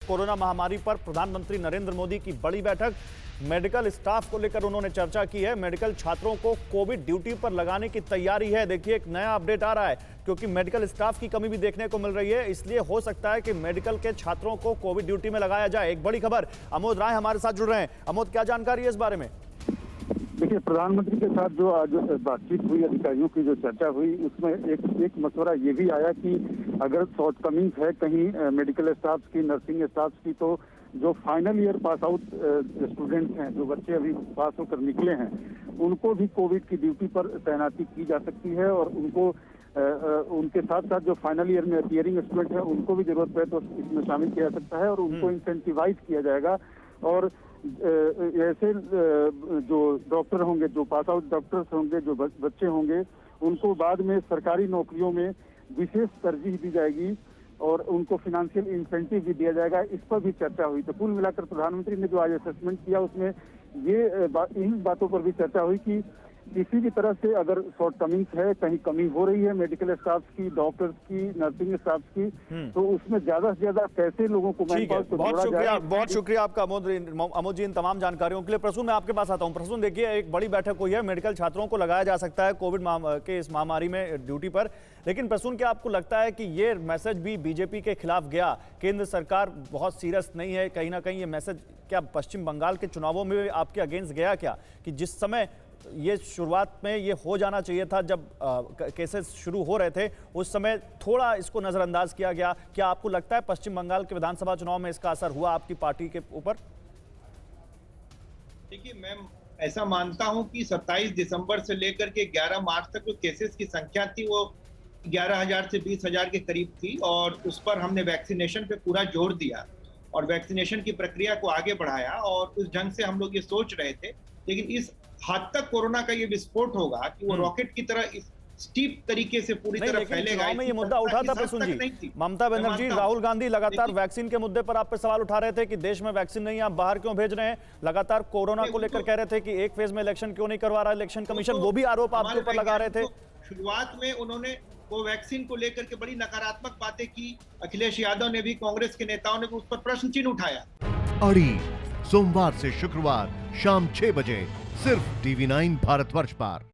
Corona महामारी पर प्रधानमंत्री नरेंद्र मोदी की बड़ी बैठक। मेडिकल स्टाफ को लेकर उन्होंने चर्चा की है। मेडिकल छात्रों को कोविड ड्यूटी पर लगाने की तैयारी है। देखिए, एक नया अपडेट आ रहा है क्योंकि मेडिकल स्टाफ की कमी भी देखने को मिल रही है, इसलिए हो सकता है कि मेडिकल के छात्रों को कोविड ड्यूटी में लगाया जाए। एक बड़ी खबर, अमोद राय हमारे साथ जुड़ रहे हैं। अमोद, क्या जानकारी है इस बारे में? देखिए, प्रधानमंत्री के साथ जो आज बातचीत हुई, अधिकारियों की जो चर्चा हुई, उसमें एक मशवरा ये भी आया कि अगर शॉर्टकमिंग्स है कहीं मेडिकल स्टाफ की, नर्सिंग स्टाफ की, तो जो final year pass out students हैं, जो बच्चे अभी पास होकर निकले हैं, उनको भी कोविड की ड्यूटी पर तैनाती की जा सकती है और उनको उनके साथ साथ जो फाइनल ईयर में अपियरिंग स्टूडेंट है उनको भी जरूरत पड़े तो इसमें शामिल किया जा सकता है और उनको इंसेंटिवाइज किया जाएगा। और ऐसे जो डॉक्टर होंगे, जो पास आउट डॉक्टर्स होंगे, जो बच्चे होंगे, उनको बाद में सरकारी नौकरियों में विशेष तरजीह दी जाएगी और उनको फाइनेंशियल इंसेंटिव भी दिया जाएगा। इस पर भी चर्चा हुई। तो कुल मिलाकर प्रधानमंत्री ने जो आज असेसमेंट किया उसमें इन बातों पर भी चर्चा हुई कि किसी भी तरह से अगर शॉर्टकमिंग्स है, कहीं कमी हो रही है मेडिकल स्टाफ की, डॉक्टर्स की, नर्सिंग स्टाफ की, तो उसमें ज्यादा से ज्यादा कैसे लोगों को मैनपावर को जोड़ा जाए। बहुत शुक्रिया आपका अमोद जी, इन तमाम जानकारियों के लिए। प्रसून, मैं आपके पास आता हूं। प्रसून, देखिए, एक बड़ी बैठक हुई है, मेडिकल छात्रों को लगाया जा सकता है कोविड के इस महामारी में ड्यूटी पर, लेकिन प्रसून, क्या आपको लगता है कि ये मैसेज भी बीजेपी के खिलाफ गया? केंद्र सरकार बहुत सीरियस नहीं है, कहीं ना कहीं ये मैसेज क्या पश्चिम बंगाल के चुनावों में आपके अगेंस्ट गया क्या, कि जिस समय ये शुरुआत में ये हो जाना चाहिए था, जब केसेस शुरू हो रहे थे, उस समय थोड़ा इसको नजरअंदाज किया गया? क्या आपको लगता है पश्चिम बंगाल के विधानसभा चुनाव में इसका असर हुआ आपकी पार्टी के ऊपर? देखिए, मैं ऐसा मानता हूं कि 27 दिसंबर से लेकर के 11 मार्च तक जो केसेस की संख्या थी वो 11,000 से 20,000 के करीब थी और उस पर हमने वैक्सीनेशन पे पूरा जोर दिया और वैक्सीनेशन की प्रक्रिया को आगे बढ़ाया और उस ढंग से हम लोग ये सोच रहे थे। लेकिन इस हद तक कोरोना का ये विस्फोट होगा कि वो रॉकेट की तरह इस स्टीप तरीके से पूरी तरह फैलेगा। में ये मुद्दा उठा था प्रसून जी, ममता बनर्जी, राहुल गांधी लगातार वैक्सीन के मुद्दे पर आप पे सवाल उठा रहे थे कि देश में वैक्सीन नहीं है, आप बाहर क्यों भेज रहे हैं? लगातार कोरोना को लेकर कह रहे थे कि एक फेज में इलेक्शन क्यों नहीं करवा रहा इलेक्शन कमीशन, वो भी आरोप आपके ऊपर लगा रहे थे। शुरुआत में उन्होंने वो वैक्सीन को लेकर के बड़ी नकारात्मक बातें की। अखिलेश यादव ने भी, कांग्रेस के नेताओं ने भी उस पर प्रश्न चिन्ह उठाया। अड़ी सोमवार से शुक्रवार शाम 6 बजे सिर्फ TV9 भारतवर्ष पर।